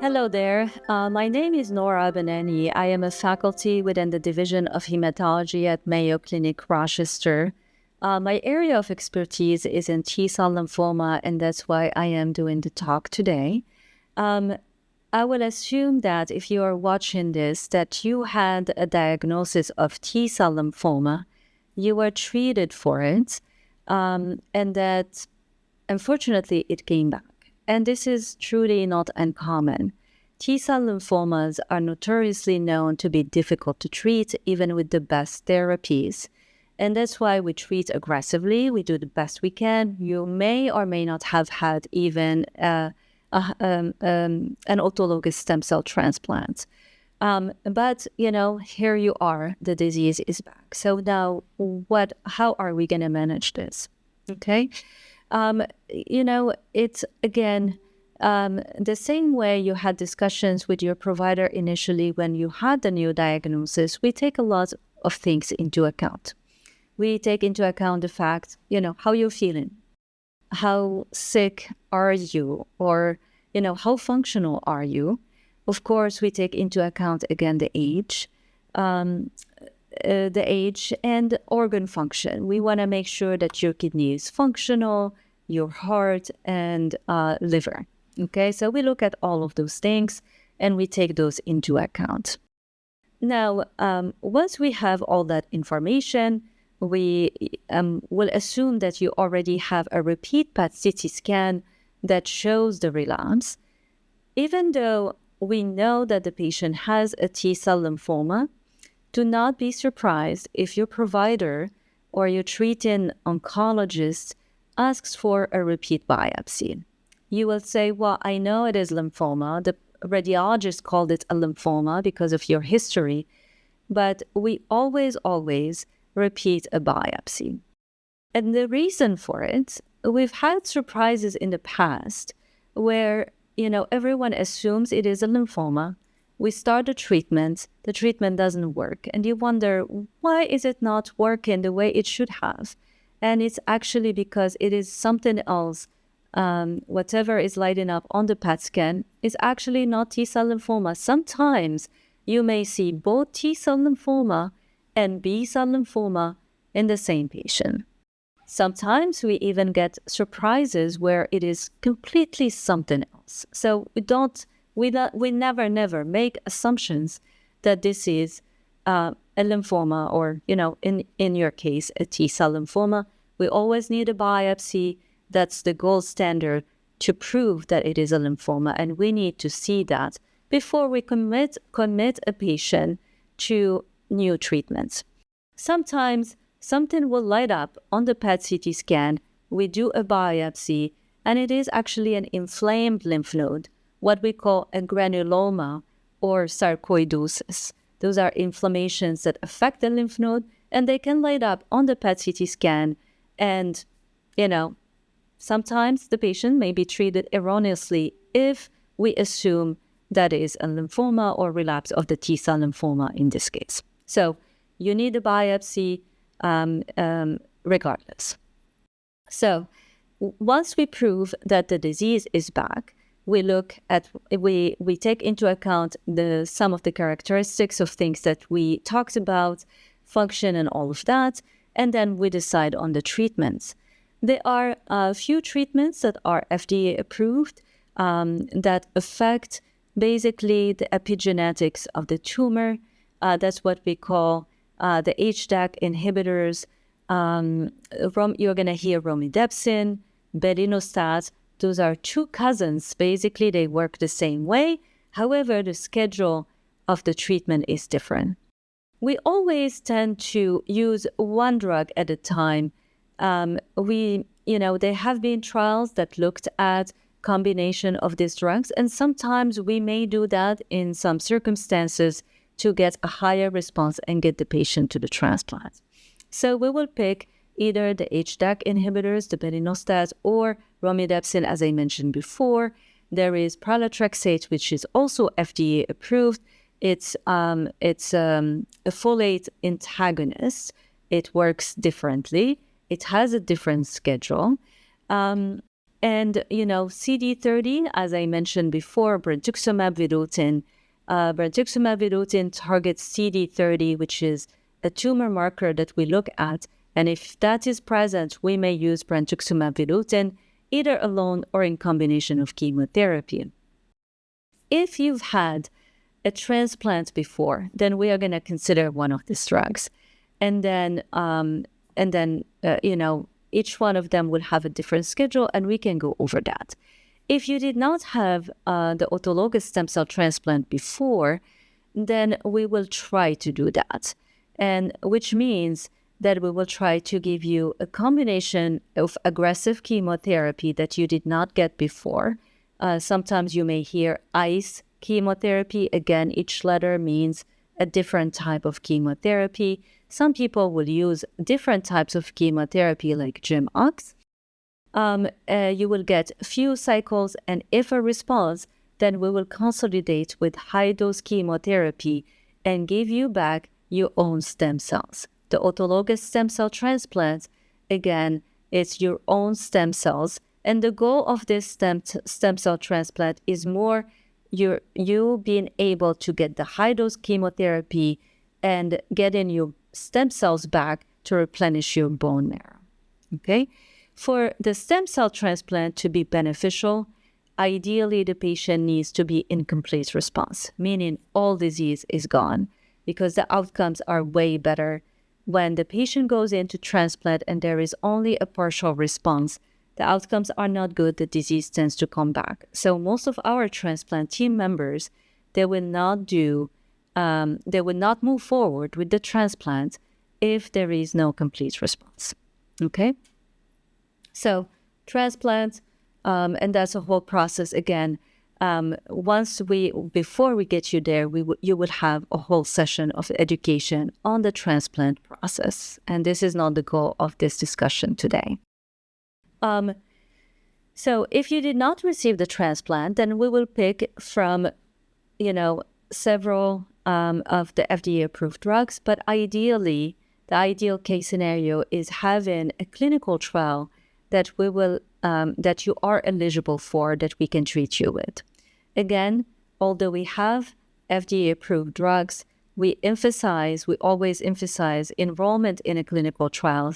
Hello there. My name is Nora Bennani. I am a faculty within the Division of Hematology at Mayo Clinic, Rochester. My area of expertise is in T-cell lymphoma, and that's why I am doing the talk today. I will assume that if you are watching this, that you had a diagnosis of T-cell lymphoma, you were treated for it, and that unfortunately it came back. And this is truly not uncommon. T-cell lymphomas are notoriously known to be difficult to treat, even with the best therapies. And that's why we treat aggressively. We do the best we can. You may or may not have had even an autologous stem cell transplant. But, here you are, the disease is back. So now how are we going to manage this? Okay. It's again, the same way you had discussions with your provider initially when you had the new diagnosis. We take a lot of things into account. We take into account the fact, how you're feeling, how sick are you, or, how functional are you? Of course, we take into account, again, the age and organ function. We want to make sure that your kidney is functional, your heart, and liver. Okay, so we look at all of those things and we take those into account. Now, once we have all that information, we will assume that you already have a repeat PET-CT scan that shows the relapse. Even though we know that the patient has a T-cell lymphoma, do not be surprised if your provider or your treating oncologist asks for a repeat biopsy. You will say, well, I know it is lymphoma. The radiologist called it a lymphoma because of your history, but we always repeat a biopsy. And the reason for it, we've had surprises in the past where, everyone assumes it is a lymphoma. We start the treatment doesn't work, and you wonder, why is it not working the way it should have? And it's actually because it is something else. Whatever is lighting up on the PET scan is actually not T-cell lymphoma. Sometimes you may see both T-cell lymphoma and B-cell lymphoma in the same patient. Sometimes we even get surprises where it is completely something else. So we never make assumptions that this is a lymphoma or, in your case, a T-cell lymphoma. We always need a biopsy. That's the gold standard to prove that it is a lymphoma. And we need to see that before we commit a patient to new treatments. Sometimes something will light up on the PET-CT scan. We do a biopsy, and it is actually an inflamed lymph node, what we call a granuloma or sarcoidosis. Those are inflammations that affect the lymph node, and they can light up on the PET-CT scan. And, sometimes the patient may be treated erroneously if we assume that is a lymphoma or relapse of the T-cell lymphoma in this case. So you need a biopsy regardless. So once we prove that the disease is back, we take into account some of the characteristics of things that we talked about, function and all of that, and then we decide on the treatments. There are a few treatments that are FDA approved that affect basically the epigenetics of the tumor. That's what we call the HDAC inhibitors. You're going to hear romidepsin, belinostat. Those are two cousins. Basically, they work the same way. However, the schedule of the treatment is different. We always tend to use one drug at a time. There have been trials that looked at combination of these drugs, and sometimes we may do that in some circumstances to get a higher response and get the patient to the transplant. So we will pick either the HDAC inhibitors, the belinostat, or romidepsin, as I mentioned before. There is pralatrexate, which is also FDA approved. It's a folate antagonist. It works differently. It has a different schedule. And, CD30, as I mentioned before, brentuximab vedotin. Brentuximab vedotin targets CD30, which is a tumor marker that we look at. And if that is present, we may use brentuximab vedotin either alone or in combination of chemotherapy. If you've had a transplant before, then we are going to consider one of these drugs. And then, each one of them will have a different schedule, and we can go over that. If you did not have the autologous stem cell transplant before, then we will try to do that, and which means that we will try to give you a combination of aggressive chemotherapy that you did not get before. Sometimes you may hear ICE chemotherapy. Again, each letter means a different type of chemotherapy. Some people will use different types of chemotherapy like GemOx. You will get a few cycles, and if a response, then we will consolidate with high-dose chemotherapy and give you back your own stem cells. The autologous stem cell transplant, again, it's your own stem cells, and the goal of this stem cell transplant is more you being able to get the high-dose chemotherapy and getting your stem cells back to replenish your bone marrow. Okay? For the stem cell transplant to be beneficial, ideally the patient needs to be in complete response, meaning all disease is gone, because the outcomes are way better. When the patient goes into transplant and there is only a partial response, the outcomes are not good, the disease tends to come back. So most of our transplant team members, they will not move forward with the transplant if there is no complete response. Okay? So transplant, and that's a whole process. Again, before we get you there, you will have a whole session of education on the transplant process. And this is not the goal of this discussion today. So if you did not receive the transplant, then we will pick from, several of the FDA-approved drugs. But ideally, the ideal case scenario is having a clinical trial that that you are eligible for, that we can treat you with. Again, although we have FDA-approved drugs, we always emphasize enrollment in a clinical trial,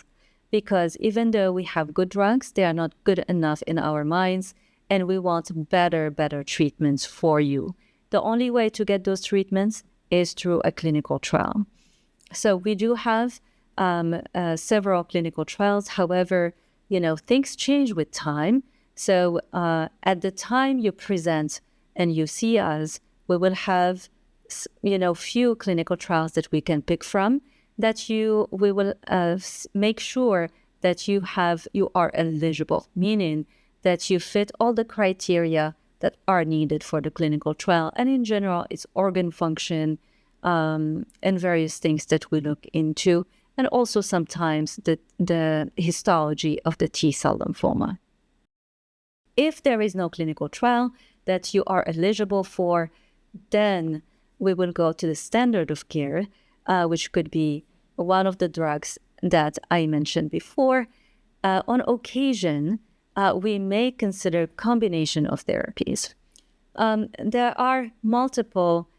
because even though we have good drugs, they are not good enough in our minds, and we want better treatments for you. The only way to get those treatments is through a clinical trial. So we do have several clinical trials. However, things change with time. So at the time you present and you see us, we will have, few clinical trials that we can pick from, that we will make sure that you are eligible, meaning that you fit all the criteria that are needed for the clinical trial. And in general, it's organ function and various things that we look into, and also sometimes the histology of the T-cell lymphoma. If there is no clinical trial that you are eligible for, then we will go to the standard of care, which could be one of the drugs that I mentioned before. On occasion, we may consider combination of therapies. There are multiple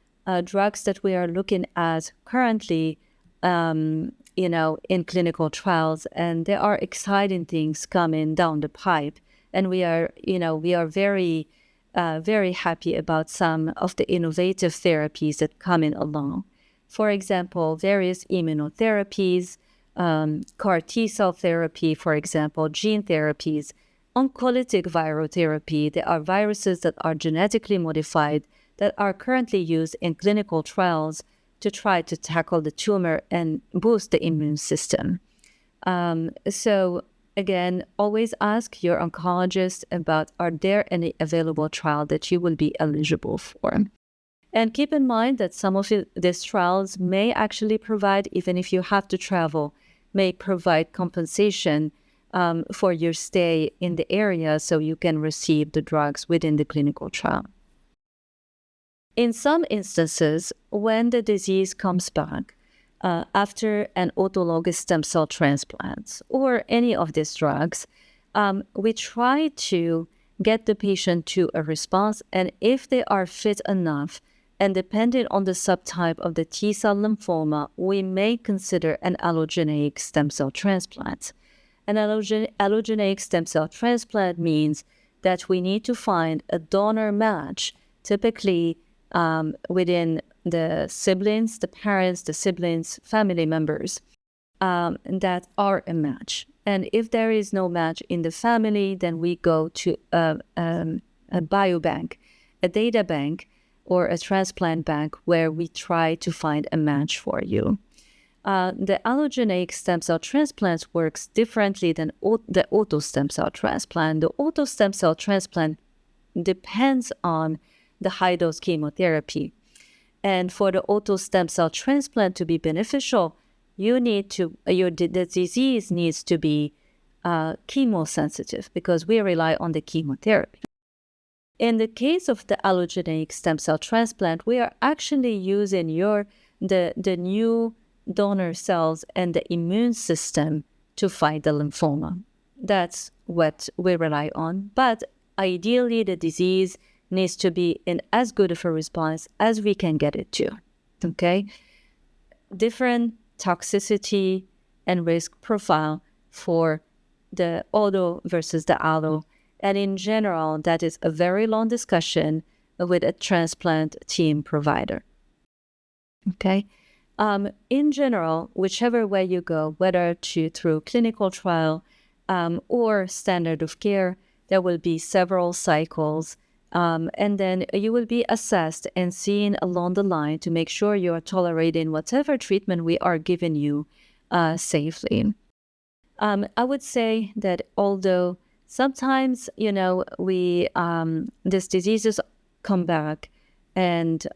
drugs that we are looking at currently, in clinical trials, and there are exciting things coming down the pipe. And we are very, very happy about some of the innovative therapies that coming along. For example, various immunotherapies, CAR T-cell therapy, for example, gene therapies, oncolytic virotherapy. There are viruses that are genetically modified that are currently used in clinical trials to try to tackle the tumor and boost the immune system. So again, always ask your oncologist about, are there any available trial that you will be eligible for? And keep in mind that some of these trials may actually provide, even if you have to travel, may provide compensation for your stay in the area so you can receive the drugs within the clinical trial. In some instances, when the disease comes back after an autologous stem cell transplant or any of these drugs, we try to get the patient to a response, and if they are fit enough, and depending on the subtype of the T-cell lymphoma, we may consider an allogeneic stem cell transplant. An allogeneic stem cell transplant means that we need to find a donor match, typically within the siblings, the parents, the siblings, family members that are a match. And if there is no match in the family, then we go to a biobank, a data bank, or a transplant bank where we try to find a match for you. The allogeneic stem cell transplant works differently than the auto stem cell transplant. The auto stem cell transplant depends on the high-dose chemotherapy. And for the auto stem cell transplant to be beneficial, you need to, the disease needs to be chemosensitive, because we rely on the chemotherapy. In the case of the allogeneic stem cell transplant, we are actually using the new donor cells and the immune system to fight the lymphoma. That's what we rely on. But ideally, the disease needs to be in as good of a response as we can get it to. Okay? Different toxicity and risk profile for the auto versus the allo. And in general, that is a very long discussion with a transplant team provider. Okay? In general, whichever way you go, whether through clinical trial or standard of care, there will be several cycles. And then you will be assessed and seen along the line to make sure you are tolerating whatever treatment we are giving you safely. I would say that although sometimes, these diseases come back, and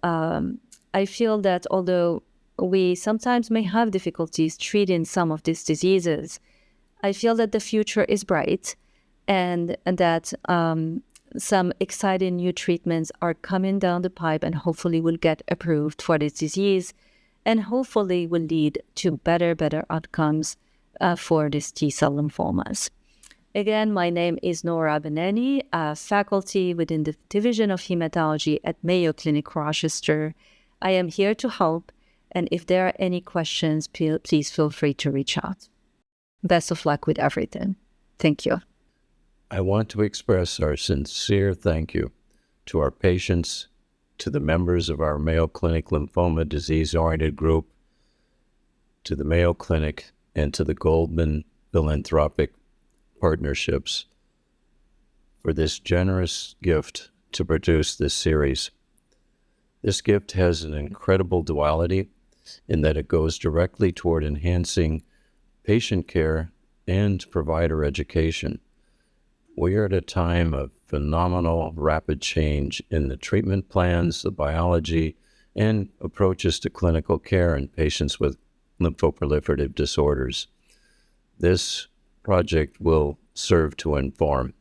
I feel that although we sometimes may have difficulties treating some of these diseases, I feel that the future is bright, and that some exciting new treatments are coming down the pipe and hopefully will get approved for this disease, and hopefully will lead to better outcomes for these T-cell lymphomas. Again, my name is Nora Bennani, faculty within the Division of Hematology at Mayo Clinic, Rochester. I am here to help, and if there are any questions, please feel free to reach out. Best of luck with everything. Thank you. I want to express our sincere thank you to our patients, to the members of our Mayo Clinic Lymphoma Disease-Oriented Group, to the Mayo Clinic, and to the Goldman Philanthropic Partnerships for this generous gift to produce this series. This gift has an incredible duality in that it goes directly toward enhancing patient care and provider education. We are at a time of phenomenal rapid change in the treatment plans, the biology, and approaches to clinical care in patients with lymphoproliferative disorders. This project will serve to inform.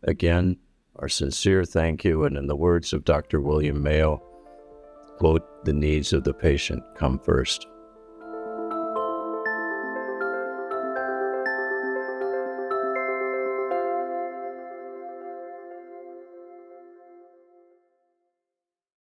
Again, our sincere thank you, and in the words of Dr. William Mayo, quote, "The needs of the patient come first."